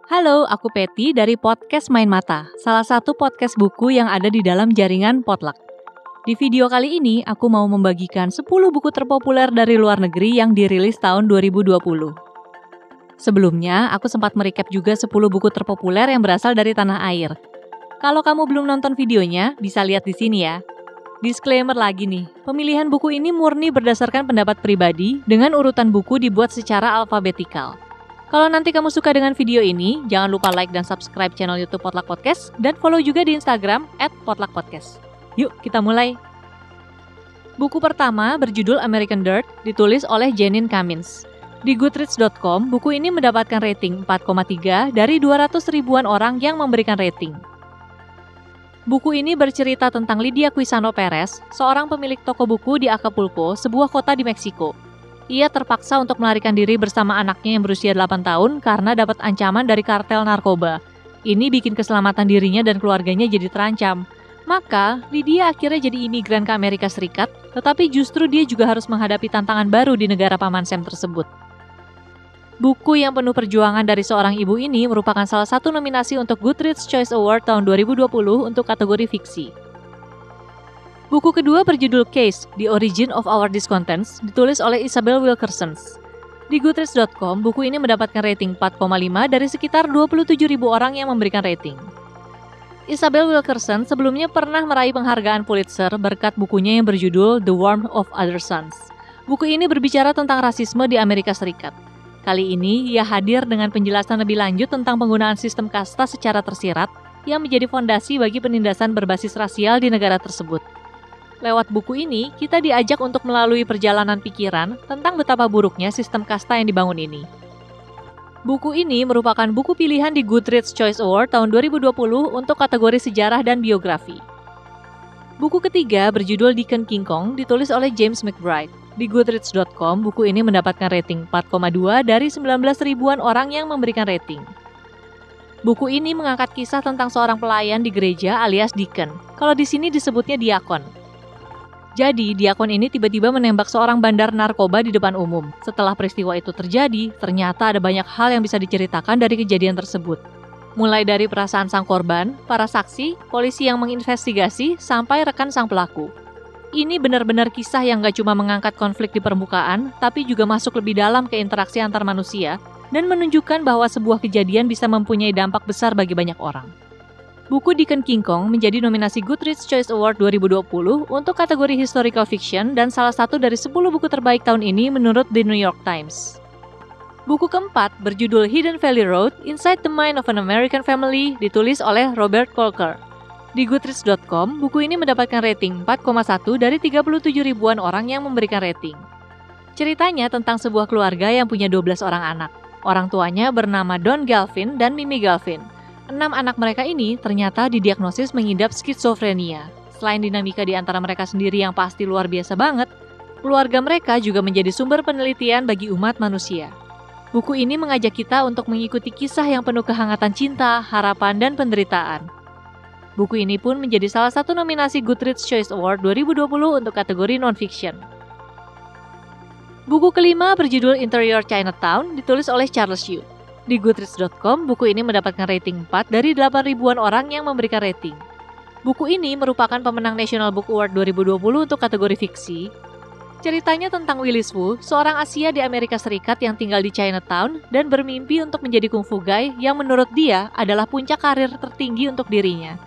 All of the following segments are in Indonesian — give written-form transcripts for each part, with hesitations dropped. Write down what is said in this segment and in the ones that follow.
Halo, aku Peti dari podcast Main Mata, salah satu podcast buku yang ada di dalam jaringan Potluck. Di video kali ini, aku mau membagikan 10 buku terpopuler dari luar negeri yang dirilis tahun 2020. Sebelumnya, aku sempat merecap juga 10 buku terpopuler yang berasal dari tanah air. Kalau kamu belum nonton videonya, bisa lihat di sini ya. Disclaimer lagi nih, pemilihan buku ini murni berdasarkan pendapat pribadi dengan urutan buku dibuat secara alfabetikal. Kalau nanti kamu suka dengan video ini, jangan lupa like dan subscribe channel YouTube Potluck Podcast dan follow juga di Instagram @potluckpodcast. Yuk, kita mulai. Buku pertama berjudul American Dirt, ditulis oleh Jeanine Cummins. Di Goodreads.com, buku ini mendapatkan rating 4,3 dari 200 ribuan orang yang memberikan rating. Buku ini bercerita tentang Lydia Quisano Perez, seorang pemilik toko buku di Acapulco, sebuah kota di Meksiko. Ia terpaksa untuk melarikan diri bersama anaknya yang berusia 8 tahun karena dapat ancaman dari kartel narkoba. Ini bikin keselamatan dirinya dan keluarganya jadi terancam. Maka, Lydia akhirnya jadi imigran ke Amerika Serikat, tetapi justru dia juga harus menghadapi tantangan baru di negara Paman Sam tersebut. Buku yang penuh perjuangan dari seorang ibu ini merupakan salah satu nominasi untuk Goodreads Choice Award tahun 2020 untuk kategori fiksi. Buku kedua berjudul Case, The Origin of Our Discontents, ditulis oleh Isabel Wilkerson. Di Goodreads.com, buku ini mendapatkan rating 4,5 dari sekitar 27.000 orang yang memberikan rating. Isabel Wilkerson sebelumnya pernah meraih penghargaan Pulitzer berkat bukunya yang berjudul The Warmth of Other Suns. Buku ini berbicara tentang rasisme di Amerika Serikat. Kali ini, ia hadir dengan penjelasan lebih lanjut tentang penggunaan sistem kasta secara tersirat yang menjadi fondasi bagi penindasan berbasis rasial di negara tersebut. Lewat buku ini, kita diajak untuk melalui perjalanan pikiran tentang betapa buruknya sistem kasta yang dibangun ini. Buku ini merupakan buku pilihan di Goodreads Choice Award tahun 2020 untuk kategori sejarah dan biografi. Buku ketiga berjudul Deacon King Kong ditulis oleh James McBride. Di Goodreads.com, buku ini mendapatkan rating 4,2 dari 19 ribuan orang yang memberikan rating. Buku ini mengangkat kisah tentang seorang pelayan di gereja alias deacon. Kalau di sini disebutnya diakon. Jadi, diakon ini tiba-tiba menembak seorang bandar narkoba di depan umum. Setelah peristiwa itu terjadi, ternyata ada banyak hal yang bisa diceritakan dari kejadian tersebut. Mulai dari perasaan sang korban, para saksi, polisi yang menginvestigasi, sampai rekan sang pelaku. Ini benar-benar kisah yang gak cuma mengangkat konflik di permukaan, tapi juga masuk lebih dalam ke interaksi antar manusia, dan menunjukkan bahwa sebuah kejadian bisa mempunyai dampak besar bagi banyak orang. Buku Deacon King Kong menjadi nominasi Goodreads Choice Award 2020 untuk kategori Historical Fiction dan salah satu dari 10 buku terbaik tahun ini menurut The New York Times. Buku keempat berjudul Hidden Valley Road, Inside the Mind of an American Family ditulis oleh Robert Kolker. Di Goodreads.com, buku ini mendapatkan rating 4,1 dari 37 ribuan orang yang memberikan rating. Ceritanya tentang sebuah keluarga yang punya 12 orang anak. Orang tuanya bernama Don Galvin dan Mimi Galvin. 6 anak mereka ini ternyata didiagnosis mengidap skizofrenia. Selain dinamika di antara mereka sendiri yang pasti luar biasa banget, keluarga mereka juga menjadi sumber penelitian bagi umat manusia. Buku ini mengajak kita untuk mengikuti kisah yang penuh kehangatan cinta, harapan, dan penderitaan. Buku ini pun menjadi salah satu nominasi Goodreads Choice Award 2020 untuk kategori non-fiction. Buku kelima berjudul Interior Chinatown ditulis oleh Charles Yu. Di Goodreads.com, buku ini mendapatkan rating 4 dari 8 ribuan orang yang memberikan rating. Buku ini merupakan pemenang National Book Award 2020 untuk kategori fiksi. Ceritanya tentang Willis Wu, seorang Asia di Amerika Serikat yang tinggal di Chinatown dan bermimpi untuk menjadi kungfu guy yang menurut dia adalah puncak karir tertinggi untuk dirinya.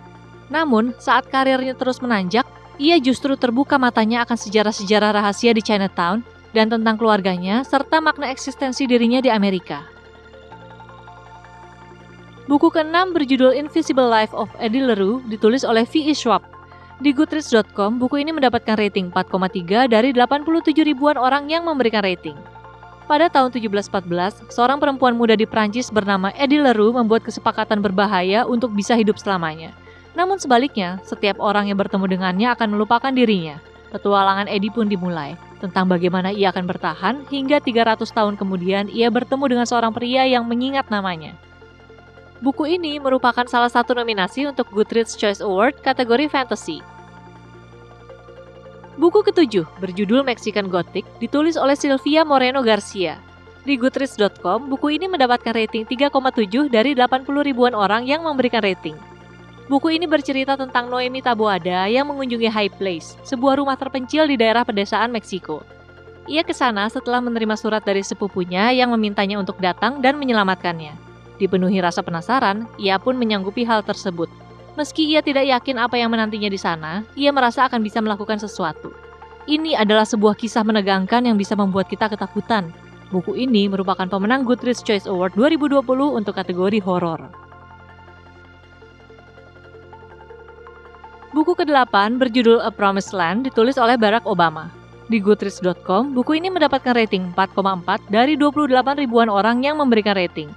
Namun, saat karirnya terus menanjak, ia justru terbuka matanya akan sejarah-sejarah rahasia di Chinatown dan tentang keluarganya serta makna eksistensi dirinya di Amerika. Buku ke-6 berjudul Invisible Life of Eddie LaRue ditulis oleh V.E. Schwab. Di Goodreads.com, buku ini mendapatkan rating 4,3 dari 87 ribuan orang yang memberikan rating. Pada tahun 1714, seorang perempuan muda di Prancis bernama Eddie LaRue membuat kesepakatan berbahaya untuk bisa hidup selamanya. Namun sebaliknya, setiap orang yang bertemu dengannya akan melupakan dirinya. Petualangan Eddie pun dimulai, tentang bagaimana ia akan bertahan hingga 300 tahun kemudian ia bertemu dengan seorang pria yang mengingat namanya. Buku ini merupakan salah satu nominasi untuk Goodreads Choice Award kategori fantasy. Buku ketujuh berjudul Mexican Gothic ditulis oleh Sylvia Moreno Garcia. Di Goodreads.com, buku ini mendapatkan rating 3,7 dari 80 ribuan orang yang memberikan rating. Buku ini bercerita tentang Noemi Taboada yang mengunjungi High Place, sebuah rumah terpencil di daerah pedesaan Meksiko. Ia ke sana setelah menerima surat dari sepupunya yang memintanya untuk datang dan menyelamatkannya. Dipenuhi rasa penasaran, ia pun menyanggupi hal tersebut. Meski ia tidak yakin apa yang menantinya di sana, ia merasa akan bisa melakukan sesuatu. Ini adalah sebuah kisah menegangkan yang bisa membuat kita ketakutan. Buku ini merupakan pemenang Goodreads Choice Award 2020 untuk kategori horor. Buku ke-8 berjudul A Promised Land ditulis oleh Barack Obama. Di Goodreads.com, buku ini mendapatkan rating 4,4 dari 28 ribuan orang yang memberikan rating.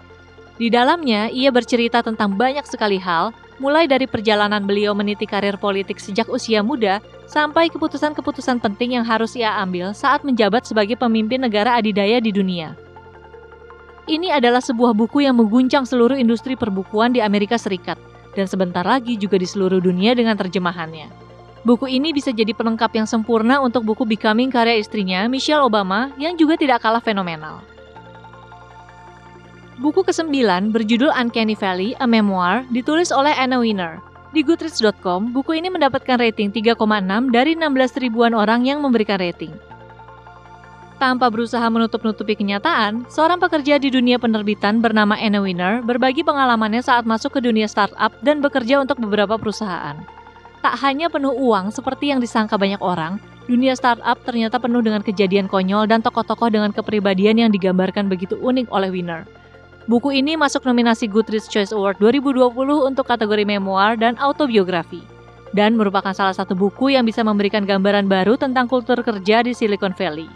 Di dalamnya, ia bercerita tentang banyak sekali hal, mulai dari perjalanan beliau meniti karir politik sejak usia muda, sampai keputusan-keputusan penting yang harus ia ambil saat menjabat sebagai pemimpin negara adidaya di dunia. Ini adalah sebuah buku yang mengguncang seluruh industri perbukuan di Amerika Serikat, dan sebentar lagi juga di seluruh dunia dengan terjemahannya. Buku ini bisa jadi pelengkap yang sempurna untuk buku Becoming karya istrinya, Michelle Obama, yang juga tidak kalah fenomenal. Buku ke-9 berjudul Uncanny Valley, A Memoir, ditulis oleh Anna Wiener. Di Goodreads.com, buku ini mendapatkan rating 3,6 dari 16 ribuan orang yang memberikan rating. Tanpa berusaha menutup-nutupi kenyataan, seorang pekerja di dunia penerbitan bernama Anna Wiener berbagi pengalamannya saat masuk ke dunia startup dan bekerja untuk beberapa perusahaan. Tak hanya penuh uang seperti yang disangka banyak orang, dunia startup ternyata penuh dengan kejadian konyol dan tokoh-tokoh dengan kepribadian yang digambarkan begitu unik oleh Wiener. Buku ini masuk nominasi Goodreads Choice Award 2020 untuk kategori memoir dan autobiografi, dan merupakan salah satu buku yang bisa memberikan gambaran baru tentang kultur kerja di Silicon Valley.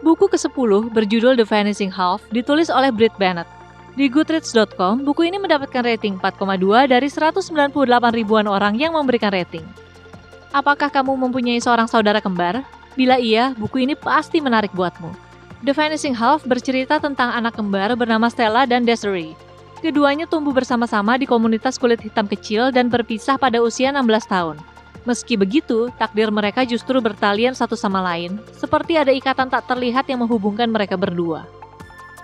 Buku ke-10 berjudul The Vanishing Half ditulis oleh Brit Bennett. Di Goodreads.com, buku ini mendapatkan rating 4,2 dari 198 ribuan orang yang memberikan rating. Apakah kamu mempunyai seorang saudara kembar? Bila iya, buku ini pasti menarik buatmu. The Vanishing Half bercerita tentang anak kembar bernama Stella dan Desiree. Keduanya tumbuh bersama-sama di komunitas kulit hitam kecil dan berpisah pada usia 16 tahun. Meski begitu, takdir mereka justru bertalian satu sama lain, seperti ada ikatan tak terlihat yang menghubungkan mereka berdua.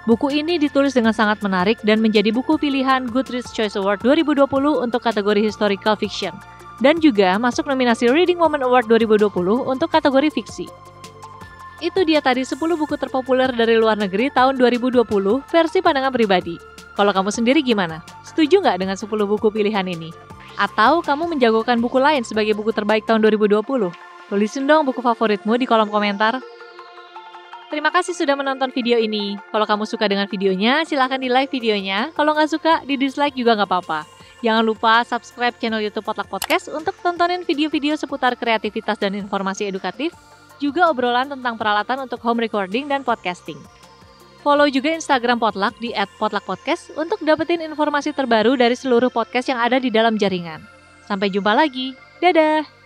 Buku ini ditulis dengan sangat menarik dan menjadi buku pilihan Goodreads Choice Award 2020 untuk kategori Historical Fiction, dan juga masuk nominasi Reading Woman Award 2020 untuk kategori fiksi. Itu dia tadi 10 buku terpopuler dari luar negeri tahun 2020 versi pandangan pribadi. Kalau kamu sendiri gimana? Setuju nggak dengan 10 buku pilihan ini? Atau kamu menjagokan buku lain sebagai buku terbaik tahun 2020? Tulisin dong buku favoritmu di kolom komentar. Terima kasih sudah menonton video ini. Kalau kamu suka dengan videonya, silahkan di-like videonya. Kalau nggak suka, di-dislike juga nggak apa-apa. Jangan lupa subscribe channel YouTube Potluck Podcast untuk tontonin video-video seputar kreativitas dan informasi edukatif, juga obrolan tentang peralatan untuk home recording dan podcasting. Follow juga Instagram Potluck di @potluckpodcast untuk dapetin informasi terbaru dari seluruh podcast yang ada di dalam jaringan. Sampai jumpa lagi. Dadah!